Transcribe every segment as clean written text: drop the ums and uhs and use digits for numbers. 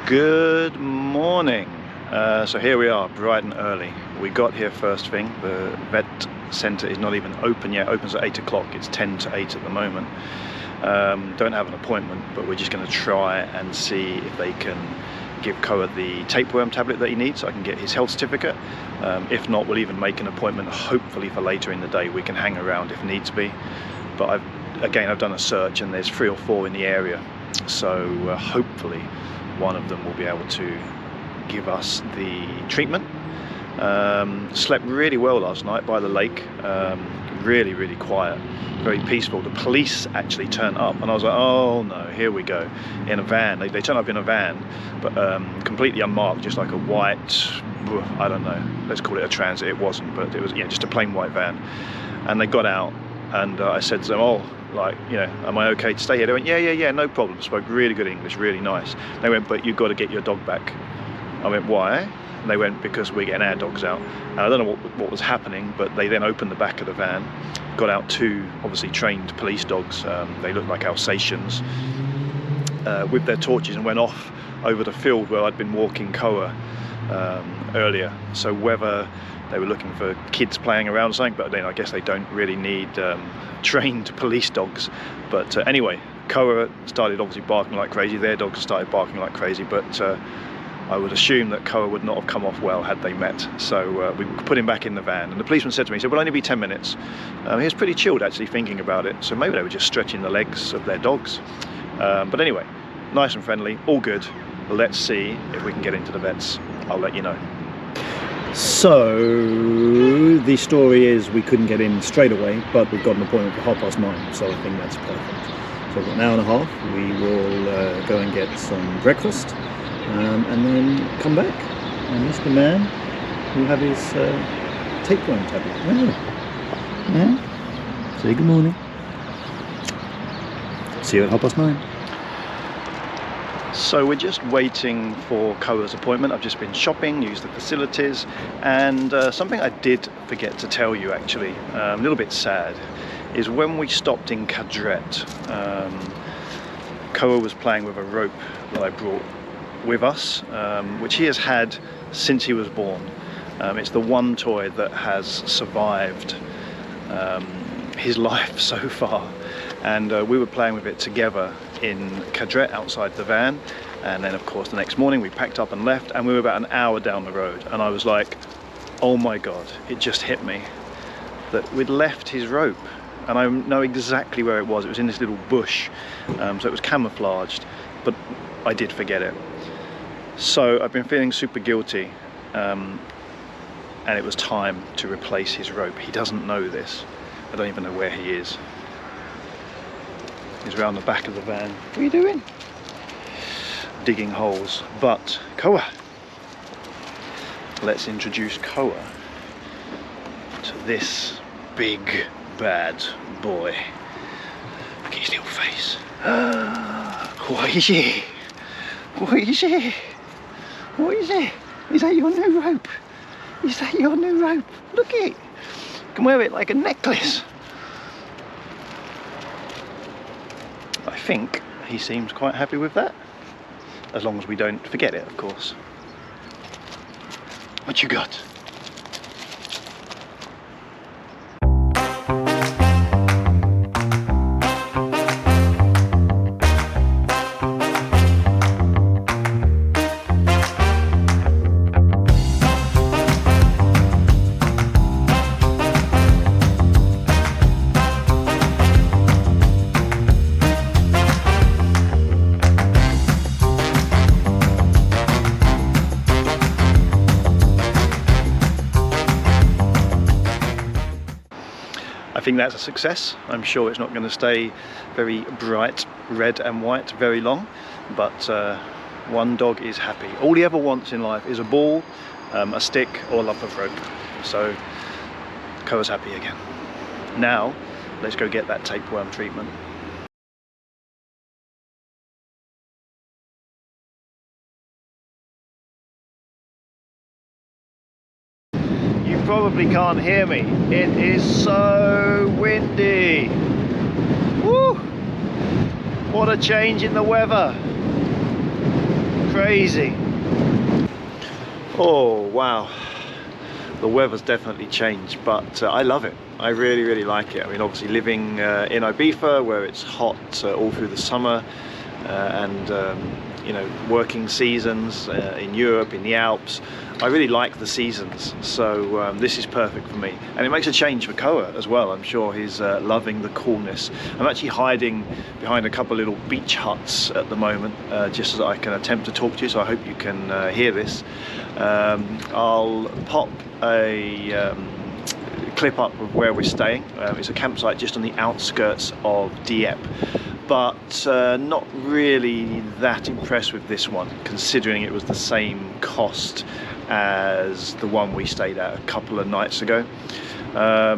Good morning. So here we are, bright and early. We got here first thing. The vet centre is not even open yet. It opens at 8 o'clock. It's 10 to 8 at the moment. Don't have an appointment, but we're just going to try and see if they can give Koa the tapeworm tablet that he needs so I can get his health certificate. If not, we'll even make an appointment hopefully for later in the day. We can hang around if needs be. But I've done a search and there's 3 or 4 in the area. So hopefully one of them will be able to give us the treatment. Slept really well last night by the lake. Really quiet, very peaceful. The police actually turned up and I was like, oh no, here we go, in a van. They turned up in a van, but completely unmarked, just like a white, I don't know, let's call it a transit. It wasn't, but it was, yeah, just a plain white van. And they got out and I said to them, oh, like, you know, am I okay to stay here? They went, yeah, no problem. Spoke really good English, really nice. They went, but you've got to get your dog back. I went, why? And they went, because we're getting our dogs out. And I don't know what was happening, but they then opened the back of the van, got out 2 obviously trained police dogs. They looked like Alsatians, with their torches, and went off over the field where I'd been walking Koa earlier. So whether they were looking for kids playing around or something, but then I guess they don't really need trained police dogs. But anyway, Koa started obviously barking like crazy. Their dogs started barking like crazy, but I would assume that Koa would not have come off well had they met. So we put him back in the van, and the policeman said to me, he said, "Will only be 10 minutes." He was pretty chilled actually, thinking about it. So maybe they were just stretching the legs of their dogs. But anyway, nice and friendly, all good. Let's see if we can get into the vets. I'll let you know. So the story is we couldn't get in straight away, but we've got an appointment for 9:30, so I think that's perfect. So we've got an hour and a half. We will go and get some breakfast and then come back, and Mr. Man will have his tapeworm tablet. Oh. Yeah. Say good morning. See you at 9:30. So we're just waiting for Koa's appointment. I've just been shopping, used the facilities, and something I did forget to tell you actually, a little bit sad, is when we stopped in Cadret, Koa was playing with a rope that I brought with us, which he has had since he was born. It's the one toy that has survived his life so far, and we were playing with it together in Cadret outside the van, and then of course the next morning we packed up and left, and we were about an hour down the road, and I was like, oh my god, it just hit me that we'd left his rope, and I know exactly where it was. It was in this little bush, so it was camouflaged, but I did forget it. So I've been feeling super guilty, and it was time to replace his rope. He doesn't know this. I don't even know where he is. He's around the back of the van. What are you doing? Digging holes. But Koa. Let's introduce Koa to this big bad boy. Look at his little face. What is it? What is it? What is it? Is that your new rope? Is that your new rope? Look at it. You can wear it like a necklace. I think he seems quite happy with that, as long as we don't forget it, of course. What you got? think that's a success. I'm sure it's not going to stay very bright red and white very long, but one dog is happy. All he ever wants in life is a ball, a stick or a lump of rope. So Koa's happy again. Now let's go get that tapeworm treatment. You probably can't hear me. It is so windy. Woo! What a change in the weather. Crazy. Oh wow. The weather's definitely changed, but I love it. I really like it. I mean, obviously living in Ibiza, where it's hot all through the summer, and you know, working seasons in Europe, in the Alps, I really like the seasons. So this is perfect for me, and it makes a change for Koa as well. I'm sure he's loving the coolness. I'm actually hiding behind a couple of little beach huts at the moment, just so that I can attempt to talk to you. So I hope you can hear this. I'll pop a clip up of where we're staying. It's a campsite just on the outskirts of Dieppe, but not really that impressed with this one, considering it was the same cost as the one we stayed at a couple of nights ago. A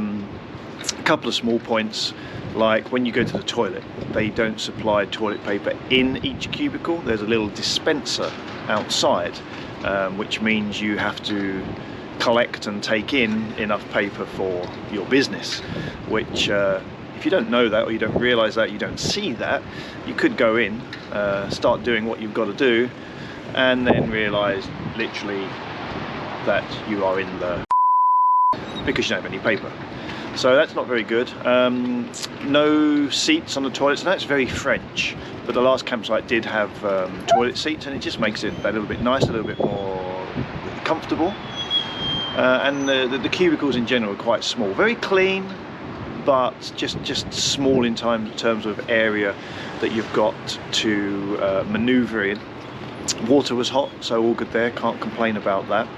couple of small points, like when you go to the toilet, they don't supply toilet paper in each cubicle. There's a little dispenser outside, which means you have to collect and take in enough paper for your business, which if you don't know that, or you don't realize that, you don't see that, you could go in, start doing what you've got to do, and then realize literally that you are in the because you don't have any paper. So that's not very good. No seats on the toilets. Now it's very French, but the last campsite did have toilet seats, and it just makes it a little bit nice, a little bit more comfortable. And the cubicles in general are quite small, very clean, but just small in terms of area that you've got to maneuver in. Water was hot, so all good there, can't complain about that.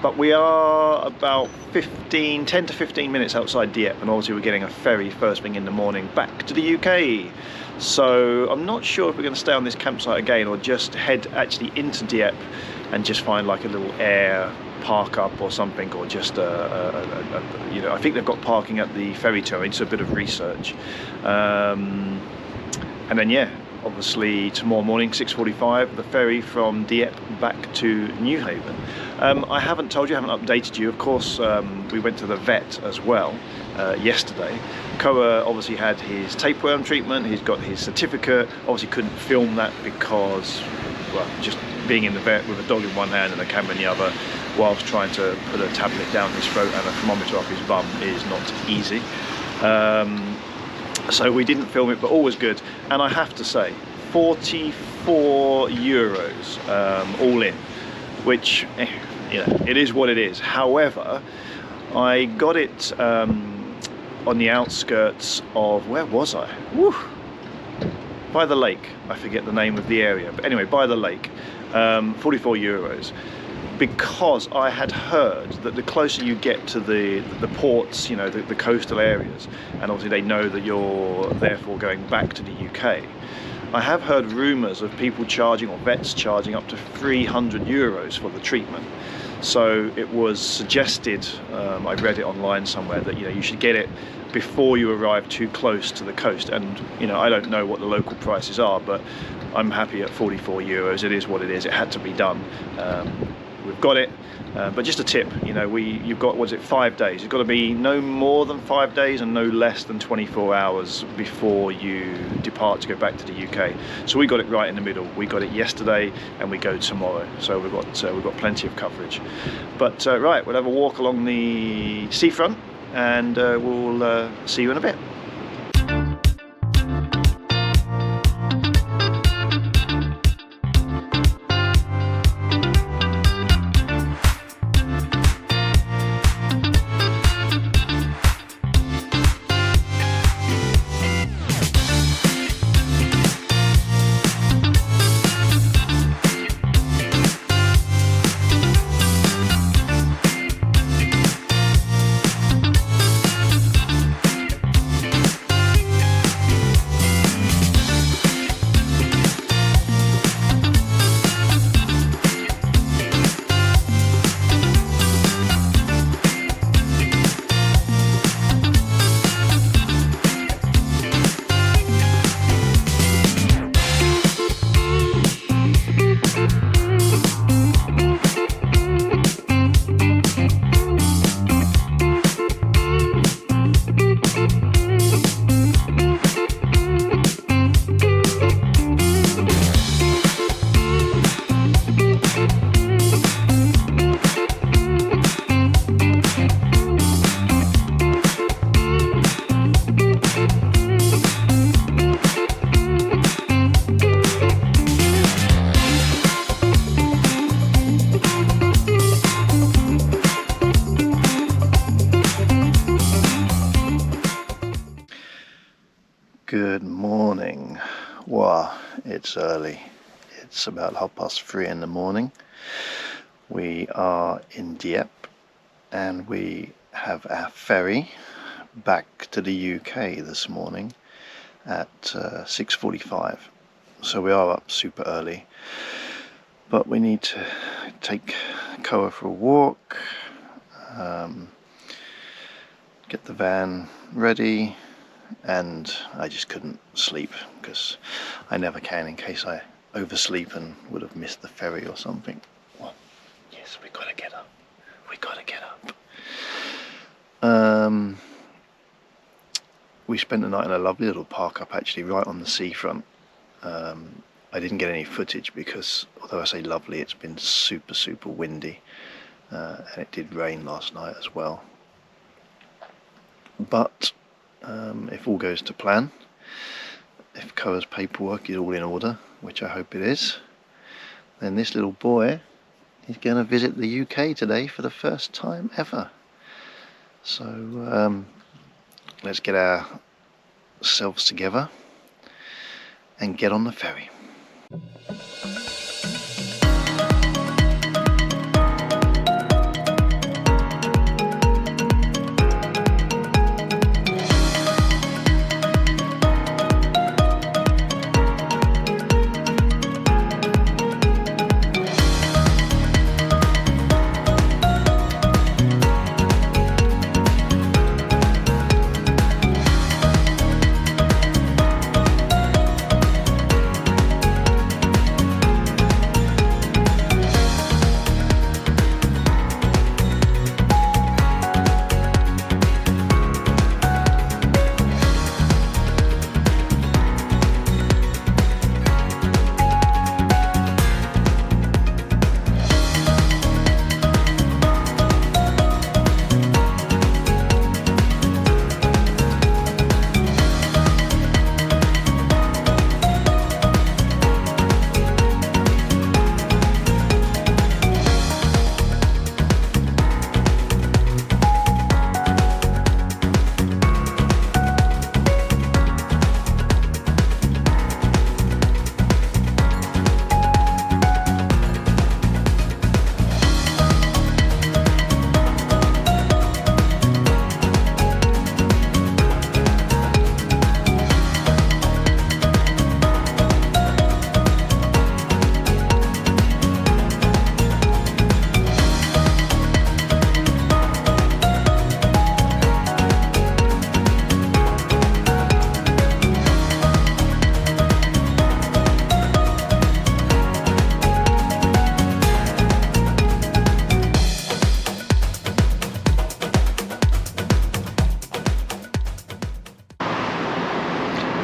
But we are about 10 to 15 minutes outside Dieppe, and obviously we're getting a ferry first thing in the morning back to the UK. So I'm not sure if we're going to stay on this campsite again, or just head actually into Dieppe and just find like a little air park up or something, or just you know, I think they've got parking at the ferry terminal. It's a bit of research, and then yeah, obviously tomorrow morning 6:45 the ferry from Dieppe back to Newhaven. I haven't told you, I haven't updated you, of course. We went to the vet as well yesterday. Koa obviously had his tapeworm treatment, he's got his certificate. Obviously couldn't film that because, well, just being in the vet with a dog in one hand and a camera in the other, whilst trying to put a tablet down his throat and a thermometer up his bum, is not easy. So we didn't film it, but all was good. And I have to say, 44 euros all in, which, you know, it is what it is. However, I got it on the outskirts of, where was I? Woo! By the lake. I forget the name of the area, but anyway, by the lake. 44 euros. Because I had heard that the closer you get to the ports, you know, the coastal areas, and obviously they know that you're therefore going back to the UK, I have heard rumours of people charging, or vets charging, up to 300 euros for the treatment. So it was suggested, I read it online somewhere, that, you know, you should get it before you arrive too close to the coast. And, you know, I don't know what the local prices are, but I'm happy at 44 euros. It is what it is. It had to be done. We've got it, but just a tip, you know, you've got, what is it, 5 days. You've got to be no more than 5 days and no less than 24 hours before you depart to go back to the UK. So we got it right in the middle. We got it yesterday and we go tomorrow. So we've got plenty of coverage. But right, we'll have a walk along the seafront, and we'll see you in a bit. Wow, it's early. It's about 3:30 in the morning. We are in Dieppe and we have our ferry back to the UK this morning at 6:45. So we are up super early, but we need to take Koa for a walk, get the van ready, and I just couldn't sleep because I never can in case I oversleep and would have missed the ferry or something. Well, yes, we gotta get up. We gotta get up. We spent the night in a lovely little park up actually right on the seafront. I didn't get any footage because although I say lovely, it's been super windy, and it did rain last night as well. But if all goes to plan, if Koa's paperwork is all in order, which I hope it is, then this little boy is going to visit the UK today for the first time ever. So let's get ourselves together and get on the ferry.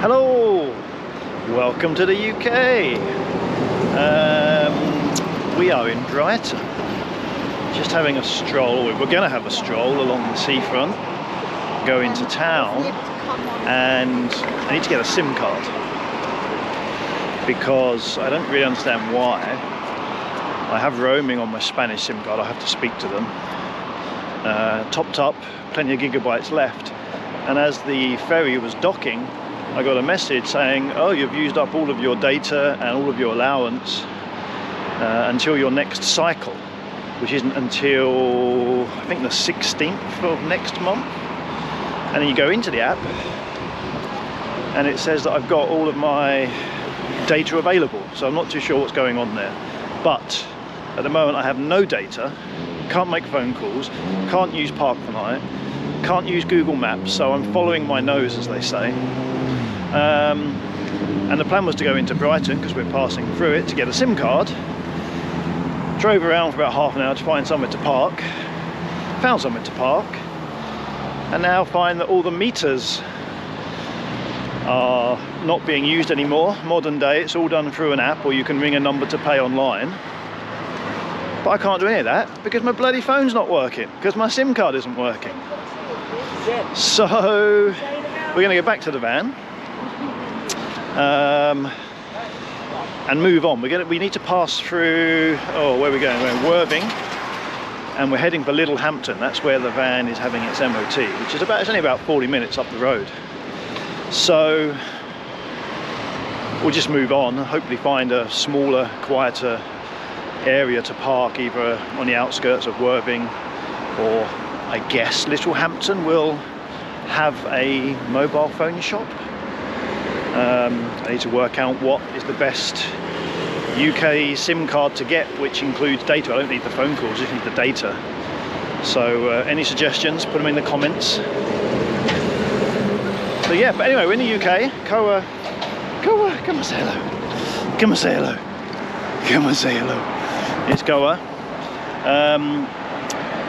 Hello, welcome to the UK. We are in Brighton, just having a stroll. We're going to have a stroll along the seafront, go into town, and I need to get a SIM card because I don't really understand why. I have roaming on my Spanish SIM card. I have to speak to them. Topped up, plenty of gigabytes left, and as the ferry was docking, I got a message saying, oh, you've used up all of your data and all of your allowance until your next cycle, which isn't until I think the 16th of next month. And then you go into the app and it says that I've got all of my data available, so I'm not too sure what's going on there. But at the moment I have no data, can't make phone calls, can't use Park for Night, can't use Google Maps, so I'm following my nose, as they say. And the plan was to go into Brighton because we're passing through it to get a SIM card. Drove around for about half an hour to find somewhere to park, found somewhere to park, and now find that all the meters are not being used anymore. Modern day, it's all done through an app, or you can ring a number to pay online. But I can't do any of that because my bloody phone's not working, because my SIM card isn't working. So we're going to go back to the van and move on. We need to pass through, oh, where are we going? We're in Worthing, and we're heading for Littlehampton. That's where the van is having its MOT, which is it's only about 40 minutes up the road. So we'll just move on, hopefully find a smaller, quieter area to park, either on the outskirts of Worthing, or I guess Littlehampton will have a mobile phone shop. I need to work out what is the best UK SIM card to get, which includes data. I don't need the phone calls, I just need the data. So any suggestions, put them in the comments. So yeah, but anyway, we're in the UK. Koa, come and say hello. Come and say hello. Come and say hello. It's Koa.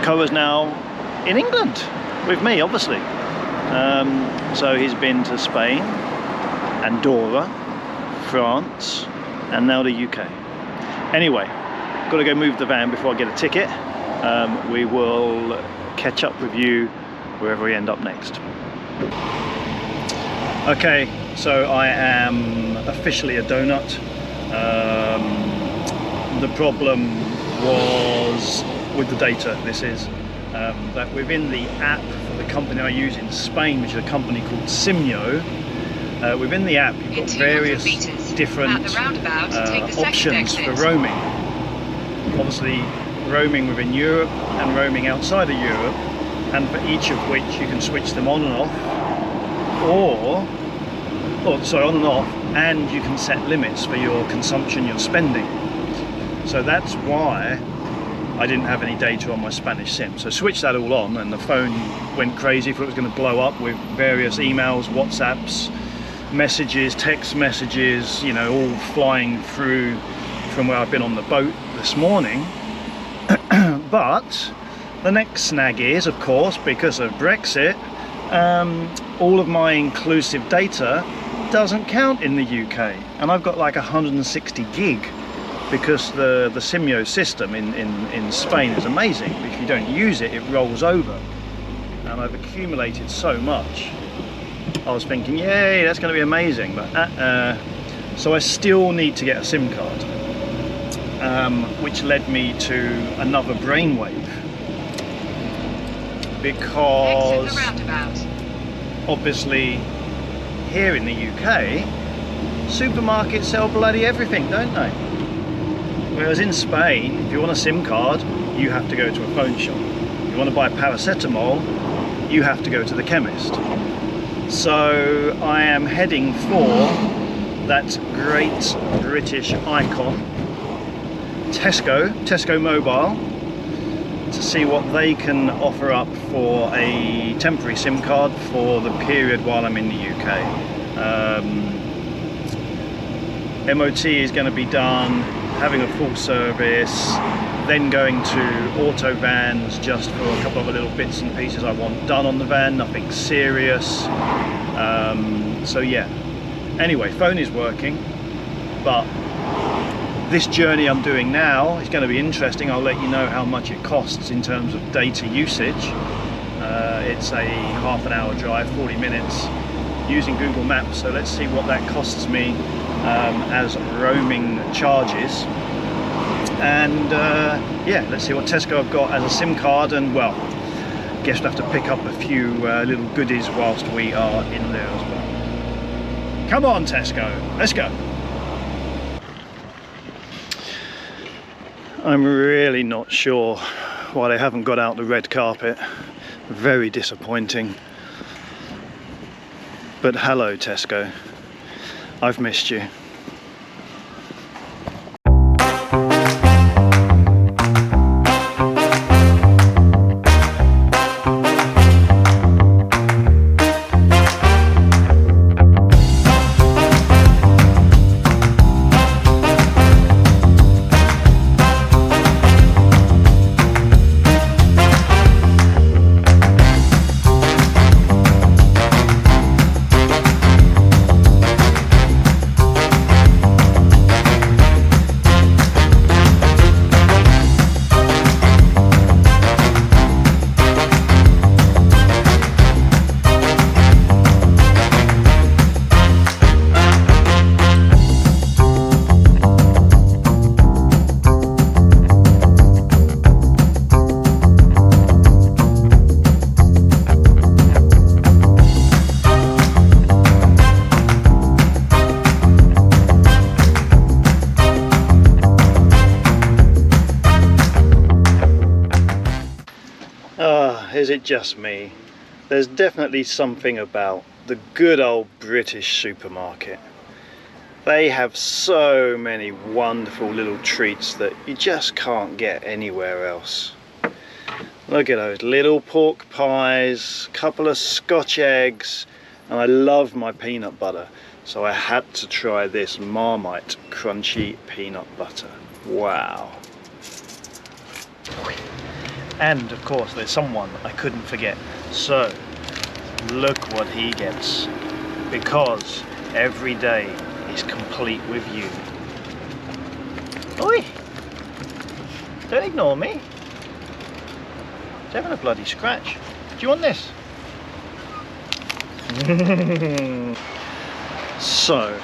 Koa's now in England with me, obviously. So he's been to Spain, Andorra, France, and now the UK. Anyway, got to go move the van before I get a ticket. We will catch up with you wherever we end up next. Okay, so I am officially a donut. The problem was with the data. This is that within the app for the company I use in Spain, which is a company called Simyo, within the app you've got various different options for roaming. Obviously roaming within Europe and roaming outside of Europe, and for each of which you can switch them on and off, or on and off, and you can set limits for your consumption, your spending. So that's why I didn't have any data on my Spanish SIM. So switched that all on, and the phone went crazy. Thought it was going to blow up with various emails, WhatsApps, messages, text messages, you know, all flying through from where I've been on the boat this morning. But the next snag is, of course, because of Brexit, all of my inclusive data doesn't count in the UK, and I've got like 160 gig because the Simyo system in Spain is amazing. If you don't use it, it rolls over, and I've accumulated so much. I was thinking, yay, that's going to be amazing, but so I still need to get a SIM card, which led me to another brainwave, because obviously here in the UK supermarkets sell bloody everything, don't they? Whereas in Spain, if you want a SIM card, you have to go to a phone shop. If you want to buy paracetamol, you have to go to the chemist. So I am heading for that great British icon, Tesco Mobile, to see what they can offer up for a temporary SIM card for the period while I'm in the UK. MOT is going to be done, having a full service, then going to auto vans just for a couple of little bits and pieces I want done on the van, nothing serious. So yeah, anyway, phone is working, but this journey I'm doing now is going to be interesting. I'll let you know how much it costs in terms of data usage. It's a half an hour drive, 40 minutes, using Google Maps, so let's see what that costs me as roaming charges. And yeah, let's see what Tesco I've got as a SIM card, and well, guess we'll have to pick up a few little goodies whilst we are in there as well. Come on Tesco, let's go. I'm really not sure why they haven't got out the red carpet. Very disappointing. But hello Tesco, I've missed you. is it just me? There's definitely something about the good old British supermarket. They have so many wonderful little treats that you just can't get anywhere else. Look at those little pork pies, couple of Scotch eggs, and I love my peanut butter. So I had to try this Marmite crunchy peanut butter. Wow. And of course there's someone I couldn't forget. So look what he gets. Because every day is complete with you. Oi! Don't ignore me. It's having a bloody scratch. Do you want this? So,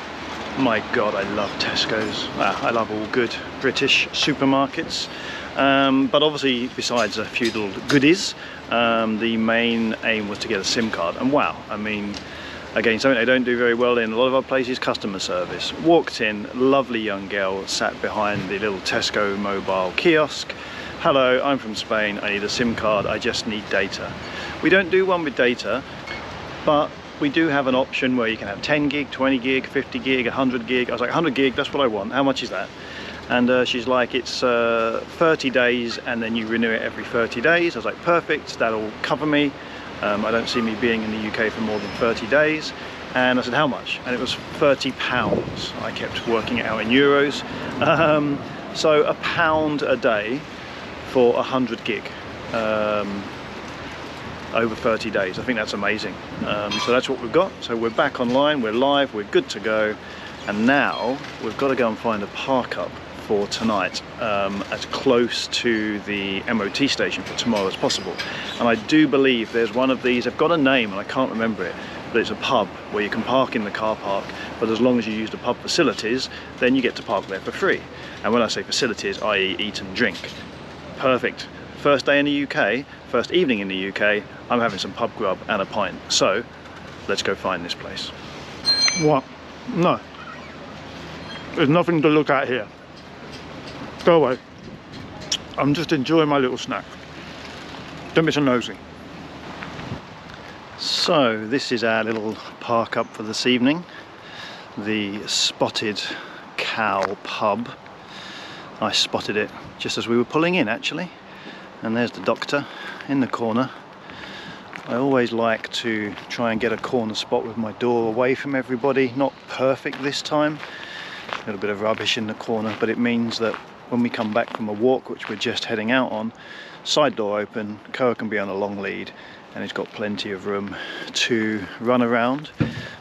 my God, I love Tesco's. I love all good British supermarkets. But obviously, besides a few little goodies, the main aim was to get a SIM card. And wow, I mean, again, something they don't do very well in a lot of other places, customer service. Walked in, lovely young girl sat behind the little Tesco mobile kiosk. Hello, I'm from Spain, I need a SIM card, I just need data. We don't do one with data, but we do have an option where you can have 10 gig, 20 gig, 50 gig, 100 gig. I was like, 100 gig, that's what I want. How much is that? And she's like, it's 30 days and then you renew it every 30 days. I was like, perfect, that'll cover me. I don't see me being in the UK for more than 30 days. And I said, how much? And it was £30. I kept working it out in euros. So £1 a day for 100 gig. Over 30 days. I think that's amazing. So that's what we've got. So we're back online, we're live, we're good to go. And now we've got to go and find a park up for tonight, as close to the MOT station for tomorrow as possible. And I do believe there's one of these, they've got a name and I can't remember it, but it's a pub where you can park in the car park, but as long as you use the pub facilities, then you get to park there for free. And when I say facilities, i.e. eat and drink. Perfect. First day in the UK, first evening in the UK, I'm having some pub grub and a pint. So, let's go find this place. What? No. There's nothing to look at here. Go away. I'm just enjoying my little snack. Don't be so nosy. So, this is our little park up for this evening. The Spotted Cow pub. I spotted it just as we were pulling in, actually. And there's the doctor in the corner. I always like to try and get a corner spot with my door away from everybody. Not perfect this time. A little bit of rubbish in the corner, but it means that when we come back from a walk, which we're just heading out on, side door open, Koa can be on a long lead, and it's got plenty of room to run around.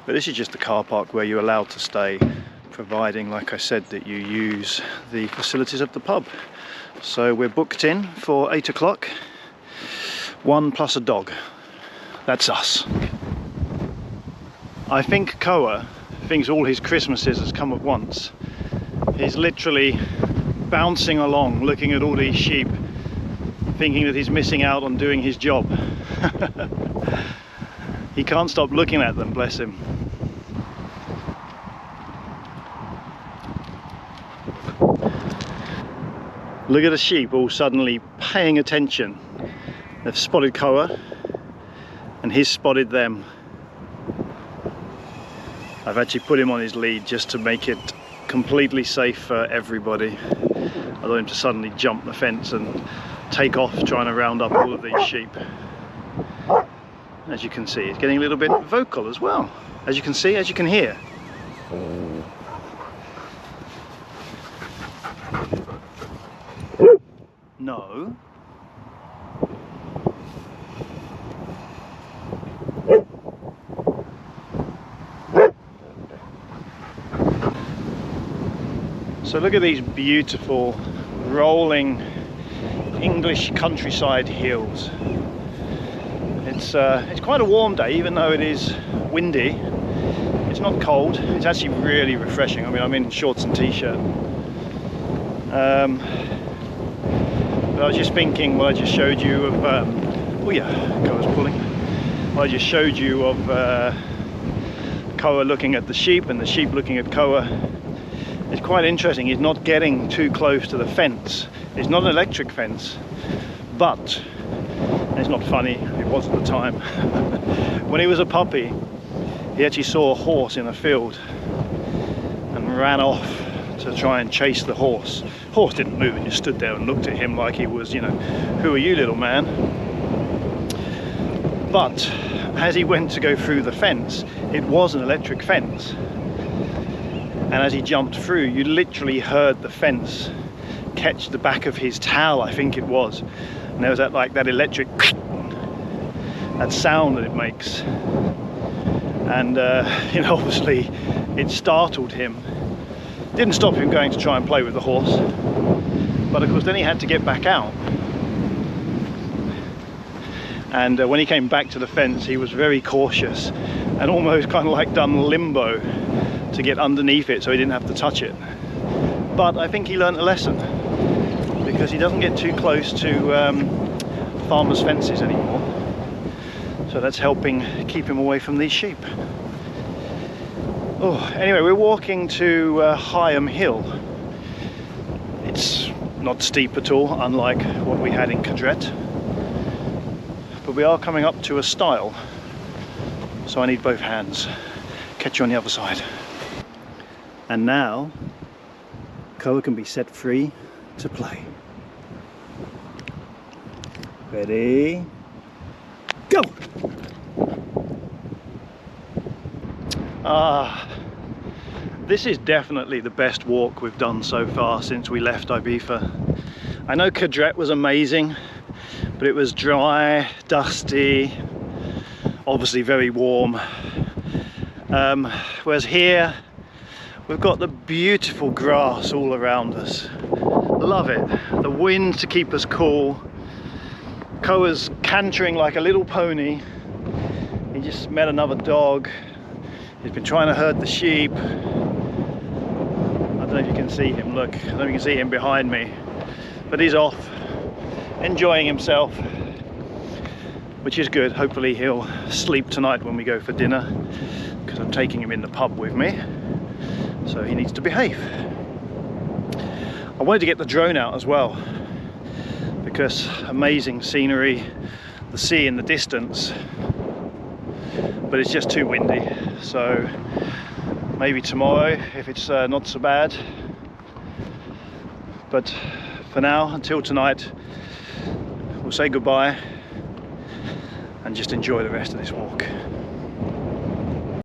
But this is just the car park where you're allowed to stay, providing, like I said, that you use the facilities of the pub. So we're booked in for 8 o'clock, 1 plus a dog. That's us. I think Koa thinks all his Christmases has come at once. He's literally bouncing along, looking at all these sheep, thinking that he's missing out on doing his job. He can't stop looking at them, bless him. Look at the sheep all suddenly paying attention. They've spotted Koa and he's spotted them. I've actually put him on his lead just to make it completely safe for everybody. I don't want him to suddenly jump the fence and take off trying to round up all of these sheep. As you can see, it's getting a little bit vocal as well. As you can see, as you can hear. No. So look at these beautiful rolling English countryside hills. It's quite a warm day, even though it is windy. It's not cold, it's actually really refreshing. I mean, I'm in shorts and t-shirt. But I was just thinking what I just showed you of, oh yeah, Koa's pulling. What I just showed you of Koa looking at the sheep and the sheep looking at Koa. It's quite interesting. He's not getting too close to the fence. It's not an electric fence, but And it's not funny, it was at the time. When he was a puppy, he actually saw a horse in a field and ran off to try and chase the horse. Horse didn't move, he just stood there and looked at him like he was, you know, who are you, little man? But as he went to go through the fence, it was an electric fence. And as he jumped through, you literally heard the fence catch the back of his towel, I think it was. And there was that, like, that electric, that sound that it makes. And you know, obviously it startled him. Didn't stop him going to try and play with the horse, but of course then he had to get back out. And when he came back to the fence, he was very cautious and almost kind of like done limbo to get underneath it so he didn't have to touch it. But I think he learned a lesson, because he doesn't get too close to farmers' fences anymore. So that's helping keep him away from these sheep. Oh, anyway, we're walking to Higham Hill. It's not steep at all, unlike what we had in Cadret. But we are coming up to a stile, so I need both hands. Catch you on the other side. And now, Koa can be set free to play. Ready? Go! This is definitely the best walk we've done so far since we left Ibiza. I know Cadret was amazing, but it was dry, dusty, obviously very warm. Whereas here, we've got the beautiful grass all around us. Love it. The wind to keep us cool. Koa's cantering like a little pony. He just met another dog. He's been trying to herd the sheep. I don't know if you can see him, look. I don't know if you can see him behind me. But he's off, enjoying himself, which is good. Hopefully he'll sleep tonight when we go for dinner, because I'm taking him in the pub with me. So he needs to behave. I wanted to get the drone out as well, because amazing scenery, the sea in the distance, but it's just too windy. So maybe tomorrow if it's not so bad. But for now, until tonight, we'll say goodbye and just enjoy the rest of this walk.